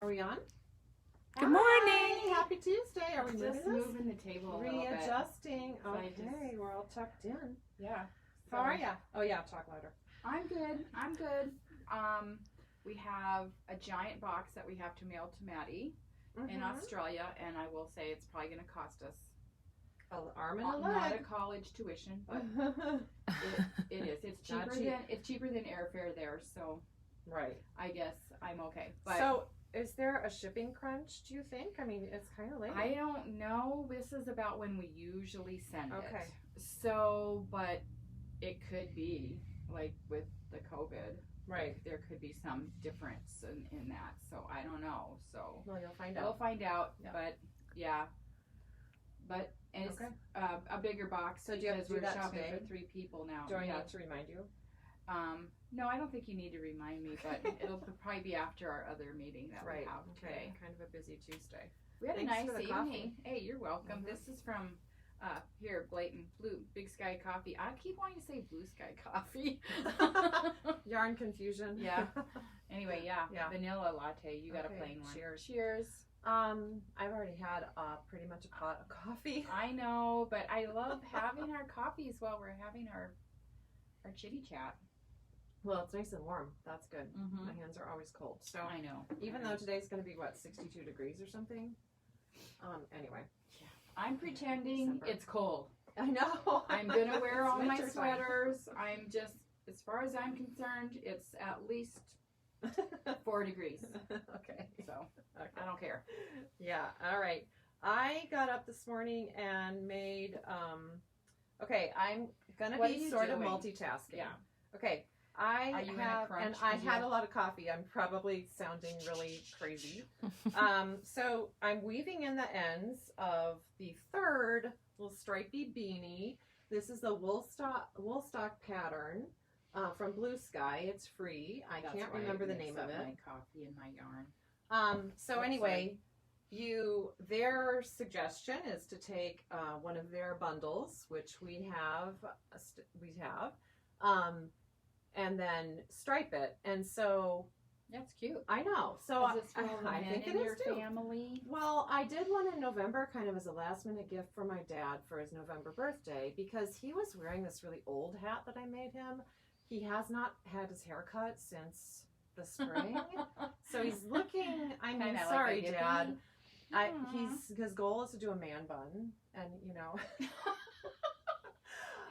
Are we on? Good morning. Hi, happy Tuesday. Are we Just moving the table a little bit. Readjusting. So Okay, we're all tucked in. Yeah. How are ya? Oh yeah, talk louder. I'm good. I'm good. We have a giant box that we have to mail to Maddie in Australia, and I will say it's probably going to cost us An arm and a not a leg. college tuition, but it is. It's cheaper than airfare there, so Right. I guess I'm okay. But So, is there a shipping crunch? Do you think? I mean, it's kind of late. I don't know. This is about when we usually send it. Okay. So, but it could be like with the COVID. Right. There could be some difference in that. So I don't know. So Well, you'll find we'll out. find out. Yeah. But yeah. But and it's Okay. a bigger box. So do you have to do we're that shopping today? for 3 people now. Do I Yeah. need to remind you? No, I don't think you need to remind me, but it'll probably be after our other meeting that we have today. Kind of a busy Tuesday. We had Thanks a nice for the evening. coffee. Hey, you're welcome. This is from here, Blatant Blue Big Sky Coffee. I keep wanting to say Blue Sky Coffee. Yarn confusion. Yeah. Anyway, yeah. Yeah. Vanilla latte. You got a Okay, plain one. cheers. Cheers. I've already had pretty much a pot of coffee. I know, but I love having our coffees while we're having our chitty chat. Well, it's nice and warm. That's good. Mm-hmm. My hands are always cold. So I know. even though today's going to be what, 62 degrees or something. Anyway. I'm pretending December. it's cold. I know. I'm gonna wear It's all my winter time. sweaters. I'm just, as far as I'm concerned, it's at least 4 degrees. Okay. So Okay. I don't care. Yeah. All right. I got up this morning and made. Okay. I'm gonna What are be you sort of doing? multitasking. Yeah. Okay. Are you in a have, crunch and I 'cause you had have- a lot of coffee. I'm probably sounding really crazy. So I'm weaving in the ends of the third little stripy beanie. This is the Woolstock pattern from Blue Sky. It's free. I That's can't why remember the mix name up of it. My coffee and my yarn. So Oops, anyway, their suggestion is to take one of their bundles, which we have, and then stripe it. And so That's cute. I know. So Is this for all the I men think it in your is too. family? Well, I did one in November, kind of as a last minute gift for my dad for his November birthday, because he was wearing this really old hat that I made him. He has not had his hair cut since the spring. So he's looking, I mean, Kinda like sorry, a hippie. Dad. Aw. His goal is to do a man bun, and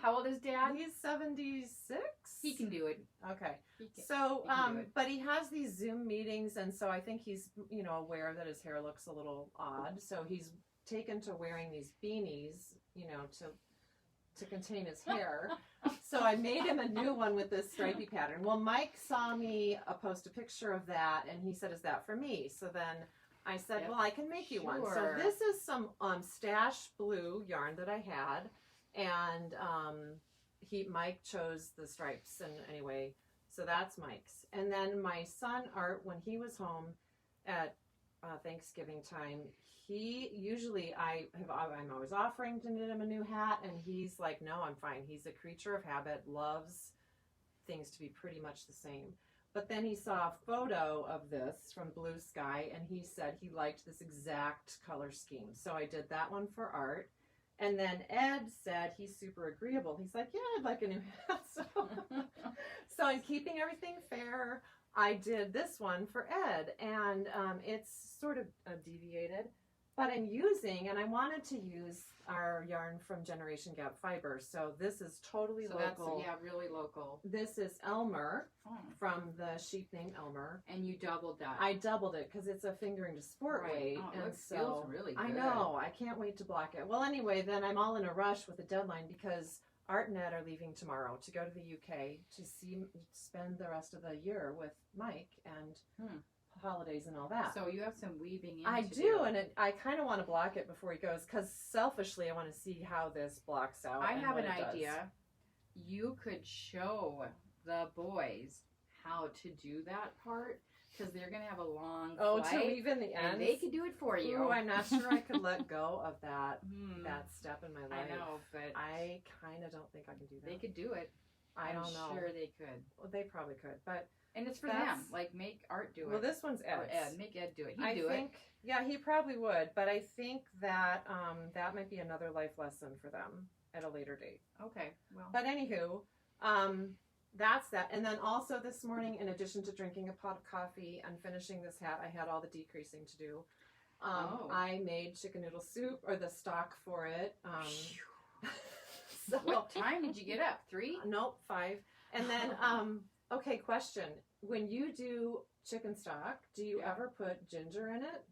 How old is Dad? he's 76. He can do it. Okay. He can. So, he can do it. but he has these Zoom meetings, and so I think he's, aware that his hair looks a little odd. So he's taken to wearing these beanies, to contain his hair. So I made him a new one with this stripy pattern. Well, Mike saw me post a picture of that, and he said, "Is that for me?" So then I said, Yep. "Well, I can make you one." So Sure. this is some Stash Blue yarn that I had, and Mike chose the stripes, and anyway, so that's Mike's. And then my son Art, when he was home at Thanksgiving time, I'm always offering to knit him a new hat, and he's like, "No, I'm fine." He's a creature of habit, loves things to be pretty much the same. But then he saw a photo of this from Blue Sky, and he said he liked this exact color scheme. So I did that one for Art. And then Ed said he's super agreeable. He's like, "Yeah, I'd like a new hat." So I'm keeping everything fair. I did this one for Ed, and it's sort of deviated, but I wanted to use our yarn from Generation Gap Fibers. So this is totally local. That's, really local. This is Elmer Oh. from the sheep named Elmer. And you doubled that. I doubled it because it's a fingering to sport weight, Oh, and it so feels really good. I know. I can't wait to block it. Well, anyway, then I'm all in a rush with the deadline because Art and Ed are leaving tomorrow to go to the UK to spend the rest of the year with Mike and holidays and all that. So you have some weaving in I to do, and I kind of want to block it before he goes because selfishly I want to see how this blocks out. I and have what an it does. idea. You could show the boys how to do that part because they're going to have a long Oh, flight. to weave in the And ends? they could do it for you. Ooh, I'm not sure I could let go of that that step in my I life. know, but I kind of don't think I can do that. they could do it. I don't know. I'm sure they could. Well, they probably could, but And it's for That's- them. Like, make Art do it. Well, this one's or Ed's. Ed. Make Ed do it. He'd I do think, yeah, he probably would, but I think that that might be another life lesson for them at a later date. it. Okay. Well. But anywho, that's that. And then also this morning, in addition to drinking a pot of coffee and finishing this hat, I had all the decreasing to do. I made chicken noodle soup, or the stock for it. So, What time did you get up? 3? Nope, 5. And then, okay, question. When you do chicken stock, do you Yeah. ever put ginger in it?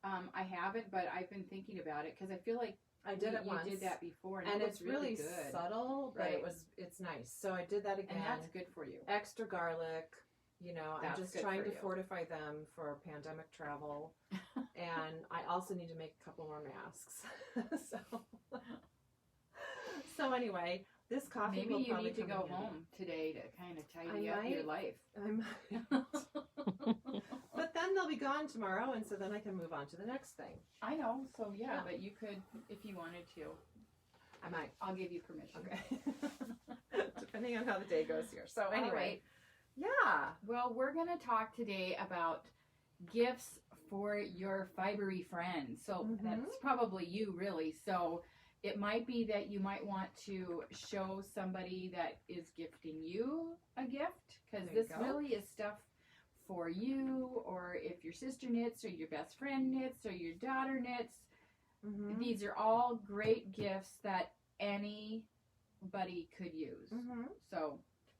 I haven't, but I've been thinking about it because I feel like I did it once. You did that before, and it it's was really good. subtle, but Right. it's nice. So I did that again. And that's good for you. Extra garlic. You know, That's I'm just good trying for to you. fortify them for pandemic travel. And I also need to make a couple more masks. So anyway, this coffee Maybe will you probably need to come go in handy. home today to kind of tidy I up your might. life. But then they'll be gone tomorrow, and so then I can move on to the next thing. I know, so yeah, Yeah. but you could, if you wanted to. I might. I'll give you permission. Okay. Depending on how the day goes here. So All anyway, right. yeah. Well, we're going to talk today about gifts for your fibery friends. So Mhm. that's probably you, really. So it might be that you might want to show somebody that is gifting you a gift, because There you this go. really is stuff for you, or if your sister knits, or your best friend knits, or your daughter knits. Mm-hmm. These are all great gifts that anybody could use. Mm-hmm. So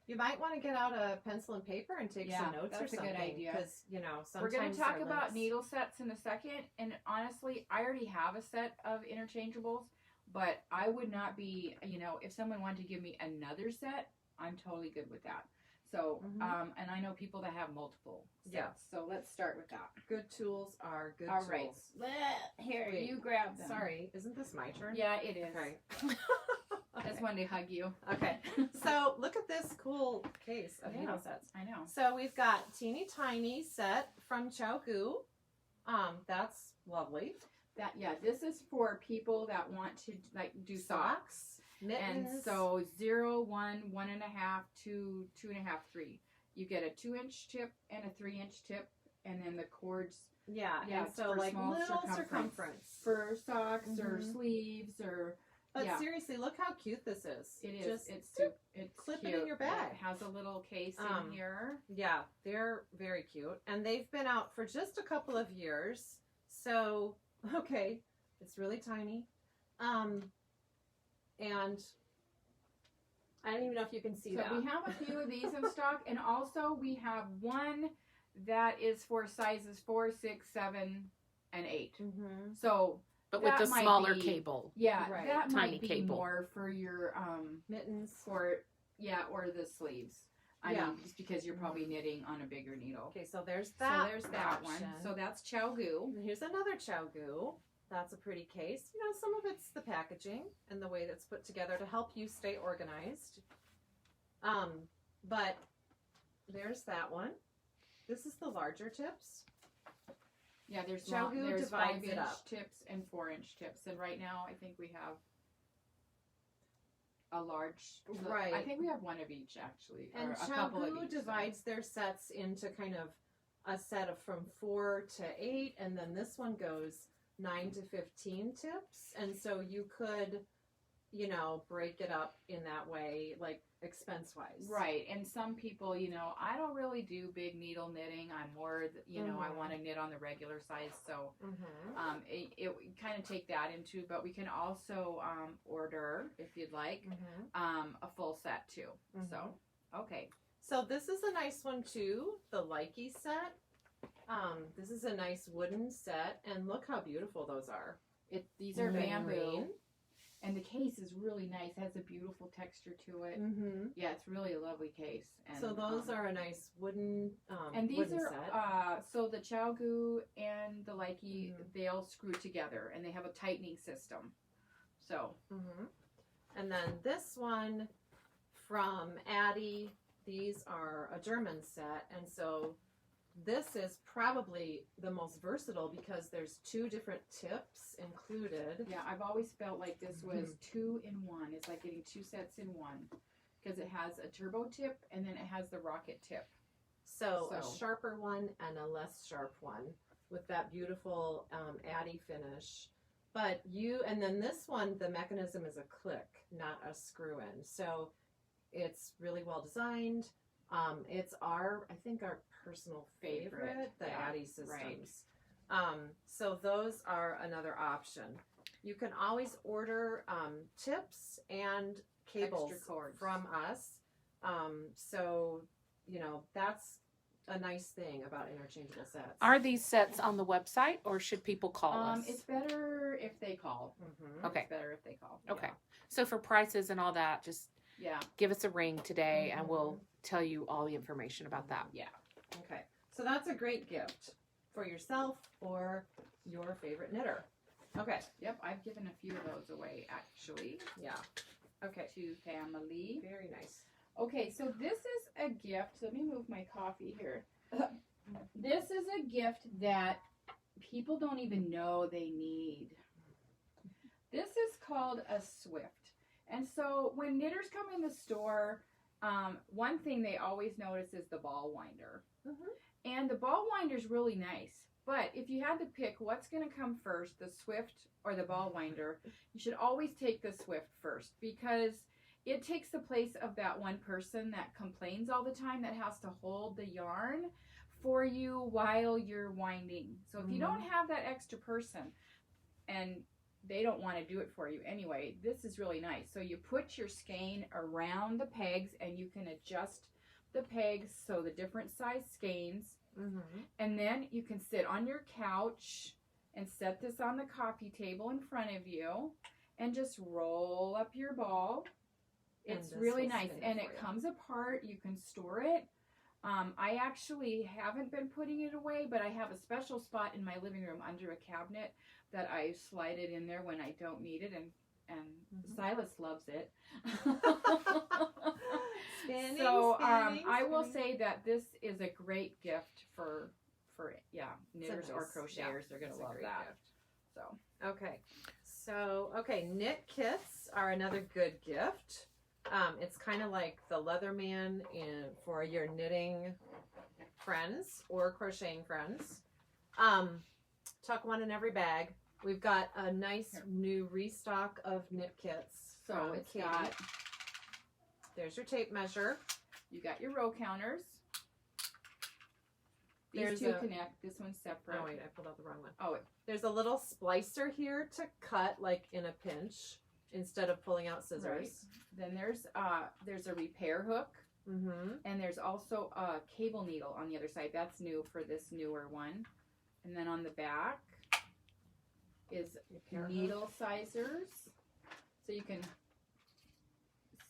You might want to get out a pencil and paper and take Yeah, some notes or that's a good something. idea. Because, you know, we're sometimes going to talk our about links- needle sets in a second, and honestly, I already have a set of interchangeables, but I would not be, you know, if someone wanted to give me another set, I'm totally good with that. So, Mhm. and I know people that have multiple sets, Yeah. so let's start with that. Good tools are good All tools. right. Here, Wait, you grab them. Sorry, isn't this my turn? Yeah, it is. Okay. I just wanted to hug you. Okay. So look at this cool case of Yeah. needle sets. I know. So we've got teeny tiny set from Chow Gu. That's lovely. This is for people that want to like do socks. Mittens. And so 0, 1, 1.5, 2, 2.5, 3. You get a 2-inch tip and a 3-inch tip, and then the cords yeah, yeah, and it's so for like small little circumference. circumference. for socks or Mhm. sleeves or But yeah. seriously, look how cute this is. it is. Just It's clip it cute. in your Yeah, bag. it has a little case in Um, here. Yeah, they're very cute. And they've been out for just a couple of years. So, okay, it's really tiny. And I don't even know if you can see So that. we have a few of these in stock, and also we have one that is for sizes 4, 6, 7, and 8. Mm-hmm. So But with That the might smaller be- cable. yeah, Right. that Tiny might be cable. more for your Mittens. or the sleeves. I Yeah. mean, just because you're probably knitting on a bigger needle. Okay, so there's that. So there's that one. option. So that's Chow Gu. And here's another Chow Gu. That's a pretty case. You know, some of it's the packaging and the way that's put together to help you stay organized. But there's that one. This is the larger tips. Yeah, there's Chow Gu there's divides it 5-inch up. tips and 4-inch tips, and right now I think we have a large. Right. I think we have one of each actually, And or a Chow couple of Gu each. divides their sets into kind of a set of from 4 to 8, and then this one goes 9 to 15 tips. And so you could, you know, break it up in that way, like expense-wise. Right, and some people, you know, I don't really do big needle knitting. I'm more, you know, I Mhm. want to knit on the regular size, so Mm-hmm. it kind of take that into, but we can also order if you'd like Mm-hmm. a full set too. Mhm. So okay, So this is a nice one too, the Likey set. This is a nice wooden set, and look how beautiful those are. these are bamboo, Green. and the case is really nice. It has a beautiful texture to it. Mm-hmm. Yeah, it's really a lovely case. And, So those are a nice wooden and these wooden are set. so the Chow Gu and the Likey, Mhm. they'll screw together, and they have a tightening system. So Mm-hmm. And then this one from Addie, these are a German set, and so this is probably the most versatile because there's 2 different tips included. yeah, I've always felt like this was Mm-hmm. 2 in 1. It's like getting 2 sets in one, because it has a turbo tip and then it has the rocket tip. So a sharper one and a less sharp one with that beautiful addy finish. But and then this one, the mechanism is a click, not a screw in. So it's really well designed. It's I think our personal favorite, the Addy systems. Right. So those are another option. You can always order tips and cables from us. So, you know, that's a nice thing about interchangeable sets. Are these sets on the website, or should people call us? It's better if they call. Okay. It's better if they call. Okay. So for prices and all that, just give us a ring today and we'll tell you all the information about that. Yeah. Okay. So that's a great gift for yourself or your favorite knitter. Okay. Yep, I've given a few of those away, actually. Yeah. Okay. To family. Very nice. Okay, so this is a gift. Let me move my coffee here. This is a gift that people don't even know they need. This is called a Swift. And so when knitters come in the store, one thing they always notice is the ball winder. And the ball winder is really nice. But if you had to pick what's going to come first, the Swift or the ball winder, you should always take the Swift first, because it takes the place of that one person that complains all the time that has to hold the yarn for you while you're winding. So if you don't have that extra person and they don't want to do it for you anyway, this is really nice. So you put your skein around the pegs and you can adjust the pegs so the different size skeins. And then you can sit on your couch and set this on the coffee table in front of you and just roll up your ball. It's really nice, and it comes apart. You can store it. I actually haven't been putting it away, but I have a special spot in my living room under a cabinet that I slide it in there when I don't need it, and Silas loves it. I will say that this is a great gift for knitters or crocheters. Yeah, they're going to love that. Gift. So knit kits are another good gift. It's kind of like the Leatherman for your knitting friends or crocheting friends. Tuck one in every bag. We've got a nice new restock of knit kits. So it's got, there's your tape measure. You got your row counters. These two connect. This one's separate. Oh wait, I pulled out the wrong one. Oh, there's a little splicer here to cut like in a pinch instead of pulling out scissors. Right. Then there's a repair hook, and there's also a cable needle on the other side. That's new for this newer one. And then on the back is needle sizers, so you can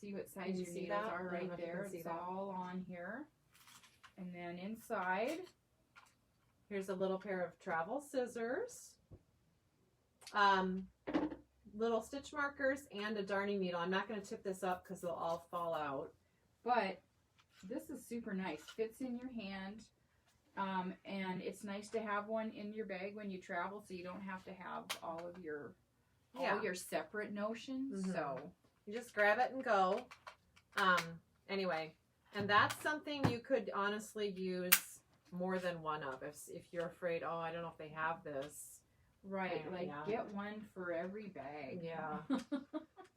see what size your needles are right there. It's all on here. And then inside, here's a little pair of travel scissors. Little stitch markers and a darning needle. I'm not going to tip this up because they'll all fall out. But this is super nice. Fits in your hand. And it's nice to have one in your bag when you travel, so you don't have to have all your separate notions. So you just grab it and go. Anyway, and that's something you could honestly use more than one of. If you're afraid, oh, I don't know if they have this. Right, get one for every bag. Yeah.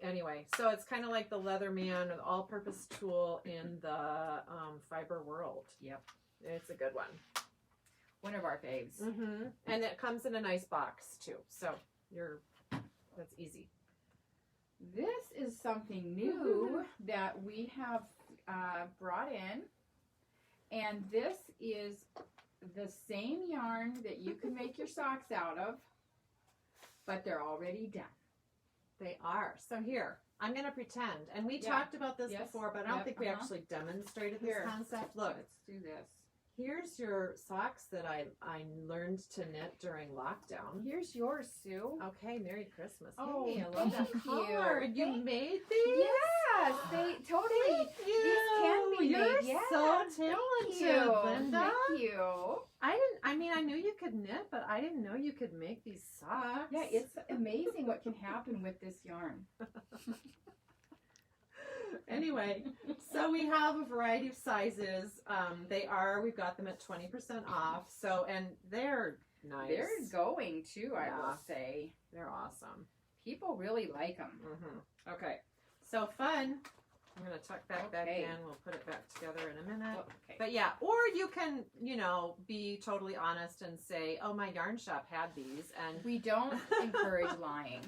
Anyway, so it's kind of like the Leatherman, an all-purpose tool in the fiber world. Yep. It's a good one. One of our faves. And it comes in a nice box, too. So that's easy. This is something new that we have brought in. And this is the same yarn that you can make your socks out of, but they're already done. They are. So here, I'm going to pretend. And we talked about this before, but I don't think we actually demonstrated this concept. Look. Let's do this. Here's your socks that I learned to knit during lockdown. Here's yours, Sue. Okay, Merry Christmas. Oh, hey, I love that color. You made these? Yes, they totally. These can be You're made. Yes. so talented, Linda. Thank you. I knew you could knit, but I didn't know you could make these socks. Yeah, it's amazing what can happen with this yarn. Anyway, so we have a variety of sizes. We've got them at 20% off. So, and they're nice. They're going too, I will Yeah. say. They're awesome. People really like them. Mm-hmm. Okay. So fun. I'm going to tuck that back Okay. in. We'll put it back together in a minute. Okay. But yeah, or you can, be totally honest and say, oh, my yarn shop had these. And We don't encourage lying.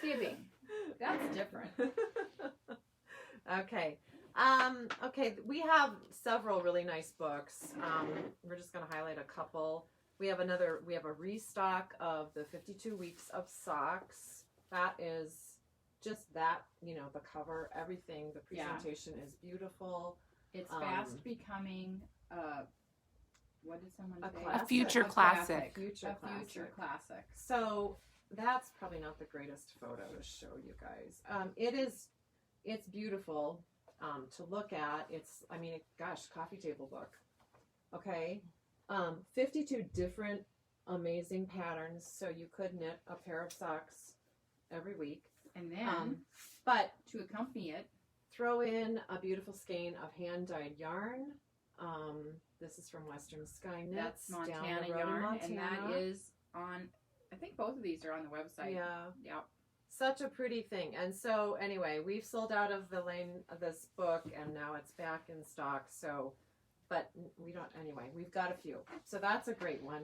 Fibbing. That's different. Okay. Okay, we have several really nice books. We're just going to highlight a couple. We have a restock of the 52 Weeks of Socks. That is just that, the cover, everything, the presentation is beautiful. It's fast becoming what did someone say? classic. A future classic. Future A future classic. So that's probably not the greatest photo to show you guys. It's beautiful to look at. Coffee table book. Okay. 52 different amazing patterns. So you could knit a pair of socks every week. And then But to accompany it, throw in a beautiful skein of hand-dyed yarn. This is from Western Sky Knits. that's down Montana the road in yarn, and that Montana. is on. I think both of these are on the website. Yeah. Yep. Such a pretty thing. And so anyway, we've sold out of the LAINE of this book and now it's back in stock. So, but we've got a few. So that's a great one.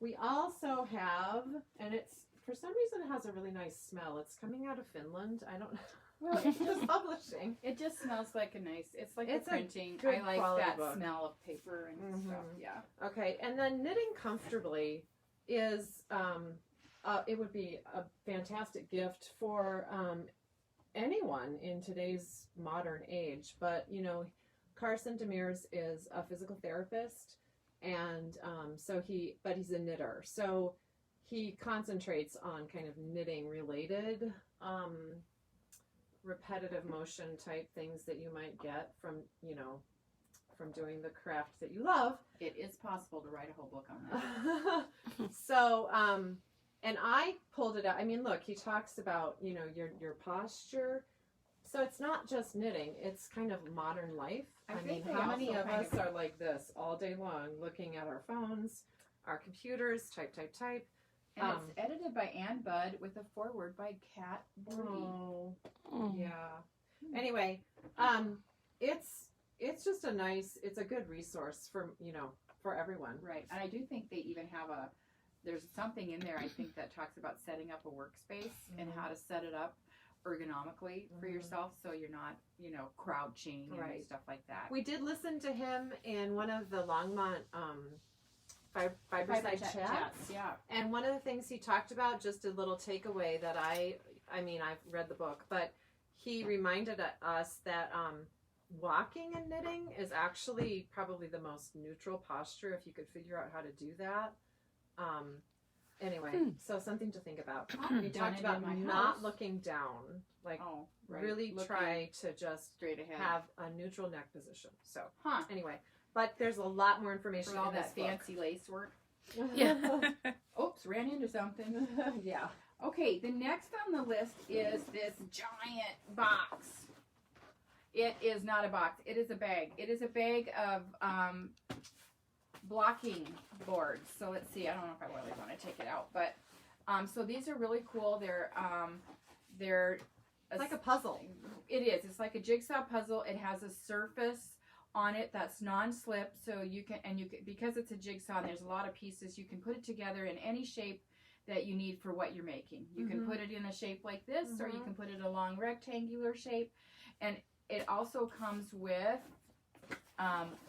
We also have, and it's, for some reason it has a really nice smell. It's coming out of Finland. I don't know. Well, It's just publishing. it just smells like a nice. It's like It's a a printing. good I like quality that book. smell of paper and stuff. Mhm. Yeah. Okay. And then knitting comfortably is, it would be a fantastic gift for anyone in today's modern age. But, Carson Demers is a physical therapist, and he's a knitter. So he concentrates on kind of knitting related, repetitive motion type things that you might get from doing the craft that you love. It is possible to write a whole book on that. So, and I pulled it out. I mean, look, he talks about, your posture. So it's not just knitting, it's kind of modern life. I I think mean, they how many also of kind us of- are like this all day long, looking at our phones, our computers, type. And it's edited by Ann Budd with a foreword by Kat Brody. Oh, Mm. yeah. Anyway, it's just it's a good resource for everyone. Right. And I do think they even have there's something in there, I think, that talks about setting up a workspace and how to set it up ergonomically for Mhm. yourself so you're not, crouching and Right. stuff like that. We did listen to him in one of the Longmont fibery-types Fiber chats. yeah. And one of the things he talked about, just a little takeaway that I've read the book, but he reminded us that walking and knitting is actually probably the most neutral posture if you could figure out how to do that. Anyway, so something to think about. He Done talked it about in my not house. looking down, like Oh, right. really Looking try to just straight ahead. have a neutral neck position. So Huh. anyway, but there's a lot more information For all in that this fancy lace work. book. Yeah. Oops, ran into something. Yeah. Okay, the next on the list is this giant box. It is not a box. It is a bag. It is a bag of blocking boards. So let's see. I don't know if I really want to take it out, but so these are really cool. They're It's like a puzzle. It is. It's like a jigsaw puzzle. It has a surface on it that's non-slip, so you can because it's a jigsaw and there's a lot of pieces, you can put it together in any shape that you need for what you're making. You can put it in a shape like this, or you can put it in a long rectangular shape, and it also comes with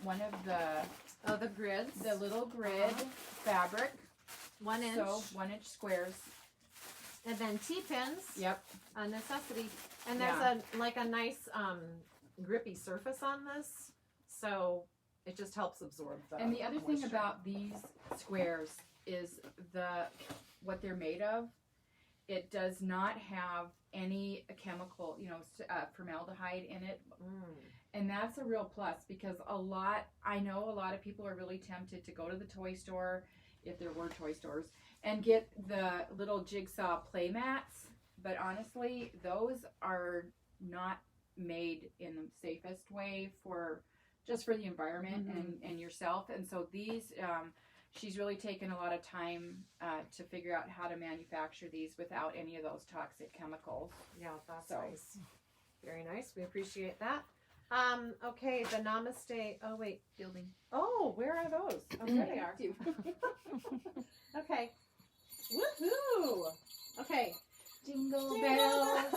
one of The grids. the little grid fabric, 1 inch. so 1-inch squares. And then T-pins. Yep. A necessity. And there's a nice grippy surface on this. So it just helps absorb the And the other thing moisture. about these squares is what they're made of. It does not have any chemical, formaldehyde in it. And that's a real plus because I know a lot of people are really tempted to go to the toy store, if there were toy stores, and get the little jigsaw play mats. But honestly, those are not made in the safest way for the environment and yourself. And so these, she's really taken a lot of time to figure out how to manufacture these without any of those toxic chemicals. Yeah, that's nice. Very nice. We appreciate that. Okay, the Namaste. Oh, wait. Building. Oh, where are those? Oh, there they are. Okay. Woohoo! Okay. Jingle Bells.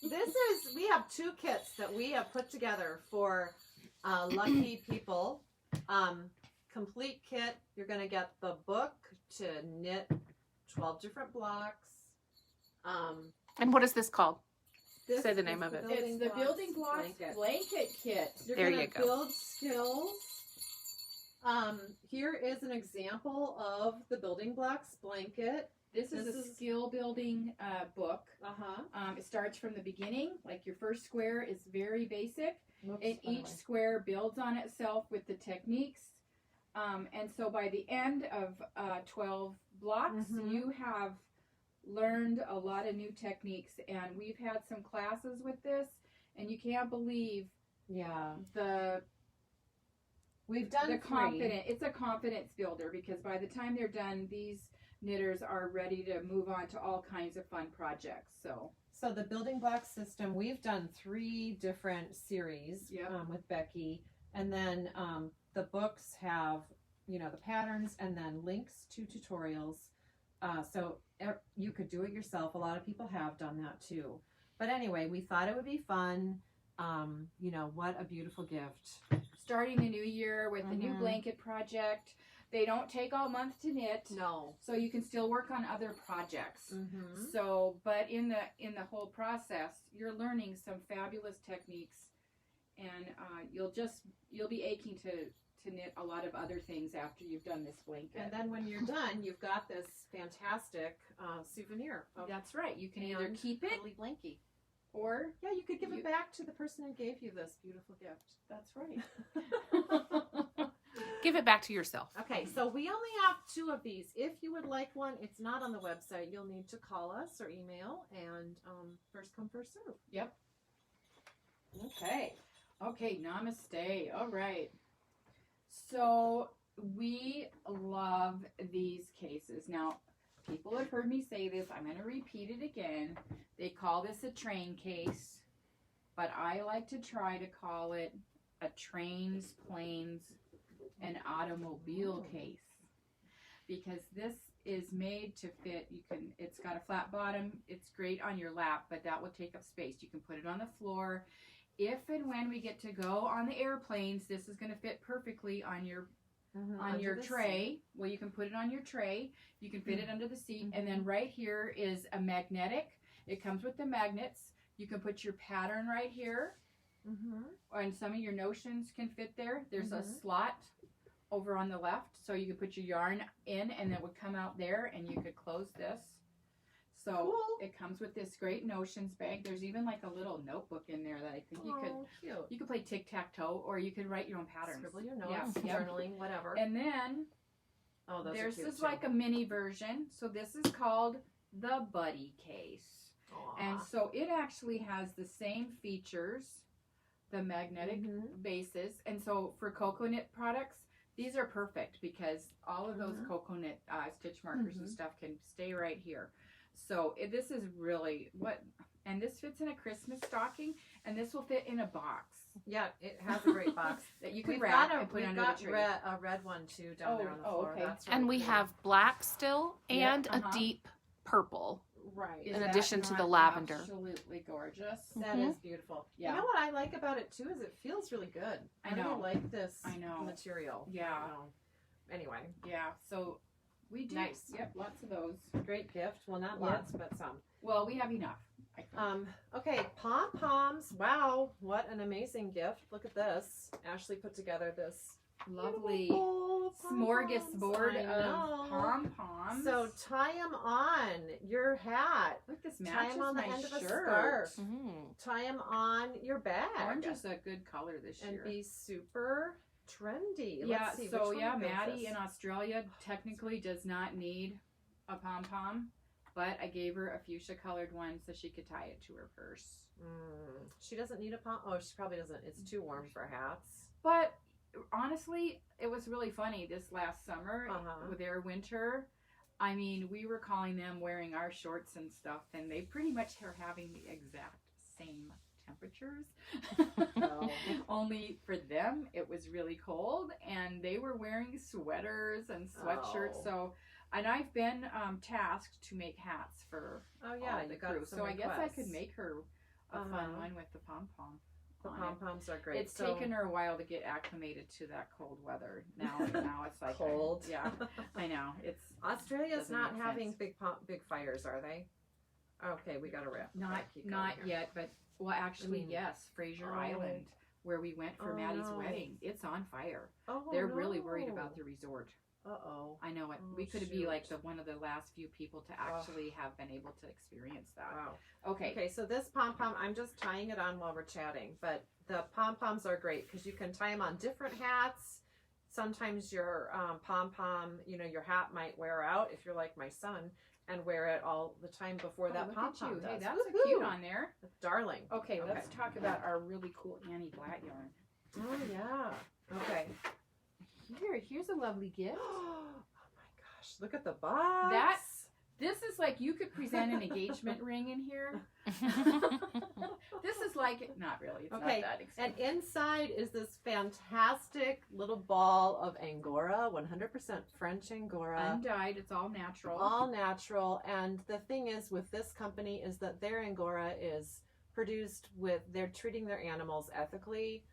bells. We have 2 kits that we have put together for lucky people. Complete kit, you're going to get the book to knit 12 different blocks. And what is this called? This Say the name of it. It's the Building Blocks Blanket Kit. You're There gonna you go. build skills. Here is an example of the Building Blocks blanket. This is a skill building book. It starts from the beginning. Like your first square is very basic. And each square builds on itself with the techniques. And so by the end of 12 blocks, you have learned a lot of new techniques. And we've had some classes with this, and you can't believe we've done the confidence. It's a confidence builder, because by the time they're done, these knitters are ready to move on to all kinds of fun projects. So the Building Block system, we've done 3 different series with Becky, and then the books have, you know, the patterns and then links to tutorials. So you could do it yourself. A lot of people have done that too. But anyway, we thought it would be fun. You know, what a beautiful gift. Starting the new year with the new blanket project. They don't take all month to knit. No. So you can still work on other projects. So, but in the whole process, you're learning some fabulous techniques, and you'll be aching to knit a lot of other things after you've done this blanket. And then when you're done, you've got this fantastic souvenir. That's right. You can either keep it, totally blanky, or you could give it back to the person who gave you this beautiful gift. That's right. Give it back to yourself. Okay, so we only have 2 of these. If you would like one, it's not on the website. You'll need to call us or email, and first come, first serve. Yep. Okay, namaste. All right. So we love these cases. Now, people have heard me say this. I'm going to repeat it again. They call this a train case, but I like to try to call it a trains, planes, and automobile case, because this is made to fit. It's got a flat bottom. It's great on your lap, but that will take up space. You can put it on the floor. If and when we get to go on the airplanes, this is going to fit perfectly on your tray. Seat. Well, you can put it on your tray. You can fit it under the seat. And then right here is a magnetic. It comes with the magnets. You can put your pattern right here. And some of your notions can fit there. There's a slot over on the left, so you could put your yarn in, and it would come out there, and you could close this. So cool. It comes with this great notions bag. There's even like a little notebook in there that I think you could play tic-tac-toe, or you could write your own patterns. Scribble your notes, journaling, whatever. And then there's this like a mini version. So this is called the Buddy Case. Aww. And so it actually has the same features, the magnetic bases. And so for coconut products, these are perfect, because all of those coconut stitch markers and stuff can stay right here. So this is really and this fits in a Christmas stocking, and this will fit in a box. Yeah, it has a great box that you can wrap and put under the tree. A red one too down there on the floor. Okay. That's really And we cool. have black still and a deep purple. Right. Is in that addition to not the lavender. Absolutely gorgeous. That is beautiful. Yeah. You know what I like about it too is it feels really good. I know. really like this I know. material. Yeah. I know. Anyway, Yeah. So we do. Nice. Yep. Lots of those. great gift. Well, not Yep. lots, but some. Well, we have enough. I think. Okay, Pom Poms. Wow, what an amazing gift. Look at this. Ashley put together this Lovely bowl of Pom smorgasbord Poms. I of know. pom poms. So tie them on your hat. look, this Tie matches them on the my end of a shirt. scarf. Mm. Tie them on your bag. Orange is a good color this and year. be super trendy. Yeah, Let's see, so which one goes Maddie this? in Australia technically does not need a pom pom. but I gave her a fuchsia colored one so she could tie it to her purse. She doesn't need a pom. Oh, she probably doesn't. It's too warm for hats. But honestly, it was really funny this last summer with their winter. I mean, we were calling them wearing our shorts and stuff, and they pretty much are having the exact same temperatures. Only for them, it was really cold, and they were wearing sweaters and sweatshirts. So, and I've been tasked to make hats for the crew. So I guess I could make her a fun one with the pom-pom. The pom-poms are great. It's taken her a while to get acclimated to that cold weather. Now it's like cold. Yeah, I know. It's Australia's not having big fires, are they? Okay, we got to wrap. Not yet, but well, actually, yes. Fraser Island, where we went for Maddie's wedding, it's on fire. They're really worried about the resort. I know it. We could be like one of the last few people to actually have been able to experience that. Wow. Okay, so this pom-pom, I'm just tying it on while we're chatting, but the pom-poms are great because you can tie them on different hats. Sometimes your pom-pom, your hat might wear out if you're like my son and wear it all the time before that pom-pom does. Hey, that's a cute on there. Darling. Okay, let's talk about our really cool Anny Blatt yarn. Oh, yeah. Okay. Here's a lovely gift. Oh my gosh, look at the box. This is like you could present an engagement ring in here. This is like, not really, it's not that expensive. And inside is this fantastic little ball of Angora, 100% French Angora. Undyed, it's all natural. All natural. And the thing is with this company is that their Angora is produced they're treating their animals ethically.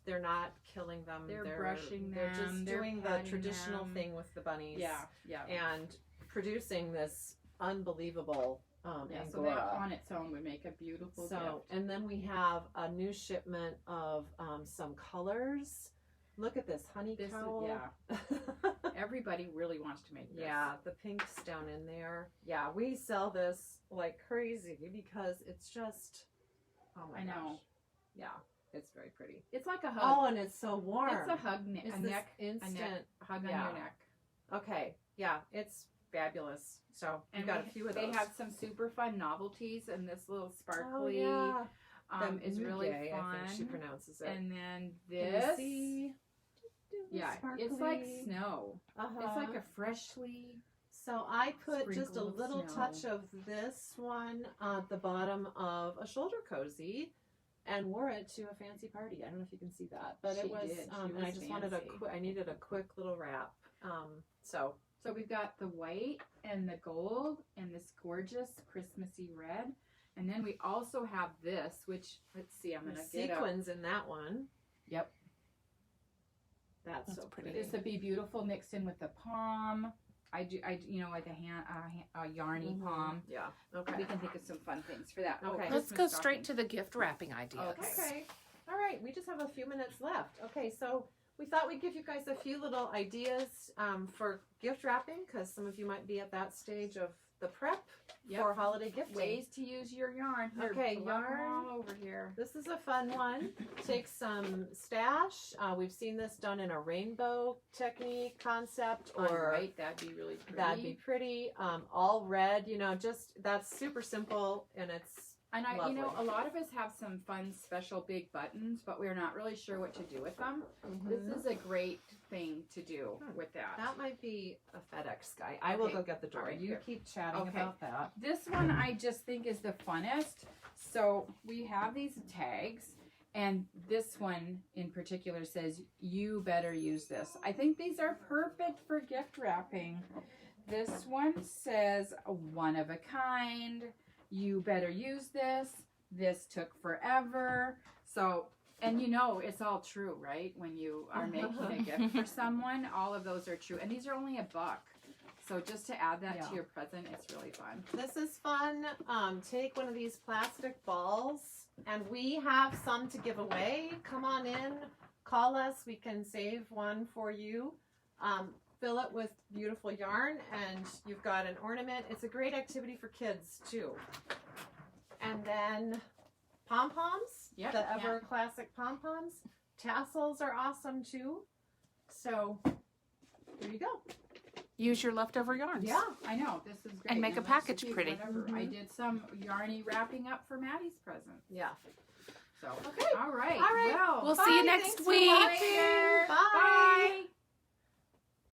They're not killing them. They're brushing them. They're just doing the traditional thing with the bunnies. Yeah. And producing this unbelievable Angora. So that on its own would make a beautiful gift. And then we have a new shipment of some colors. Look at this honey cowl. Everybody really wants to make this. Yeah, the pink's down in there. Yeah, we sell this like crazy because it's just, oh my gosh. I know. Yeah. It's very pretty. It's like a hug. Oh, and it's so warm. It's a hug, instant hug on your neck. Okay, yeah, it's fabulous. So we've got a few of those. They have some super fun novelties, and this little sparkly is really fun. I think she pronounces it. And then this, it's like snow. It's like a freshly. So I put just a little touch of this one at the bottom of a shoulder cozy. And wore it to a fancy party. I don't know if you can see that, but it was. And I just wanted I needed a quick little wrap. So we've got the white and the gold and this gorgeous Christmassy red, and then we also have this, which let's see, I'm gonna get sequins in that one. Yep, that's so pretty. This would be beautiful mixed in with the pom. Like a yarny pom. Yeah. Okay. We can think of some fun things for that. Okay. Let's go straight to the gift wrapping ideas. Okay. All right. We just have a few minutes left. Okay. So we thought we'd give you guys a few little ideas for gift wrapping because some of you might be at that stage of the prep for holiday gifting. Ways to use your yarn. Okay, yarn all over here. This is a fun one. Take some stash. We've seen this done in a rainbow technique concept, or that'd be really pretty. That'd be pretty. All red. Just that's super simple and it's. And lovely. A lot of us have some fun, special big buttons, but we're not really sure what to do with them. This is a great thing to do with that. That might be a FedEx guy. I will go get the door. Right, you keep chatting about that. This one I just think is the funnest. So we have these tags, and this one in particular says, "You better use this." I think these are perfect for gift wrapping. This one says, "One of a kind. You better use this. This took forever." So, and it's all true, right? When you are making a gift for someone, all of those are true. And these are only $1. So just to add that to your present, it's really fun. This is fun. Take one of these plastic balls, and we have some to give away. Come on in, call us. We can save one for you. Fill it with beautiful yarn, and you've got an ornament. It's a great activity for kids too. And then pom-poms, the ever classic pom-poms. Tassels are awesome too. So there you go. use your leftover yarns. Yeah, I know. This is great. And make a let's package see, pretty. Whatever. I did some yarny wrapping up for Maddie's present. Yeah. So, Okay. all right. All right. Well, We'll Bye. see you Thanks next for week. watching. Bye. Bye.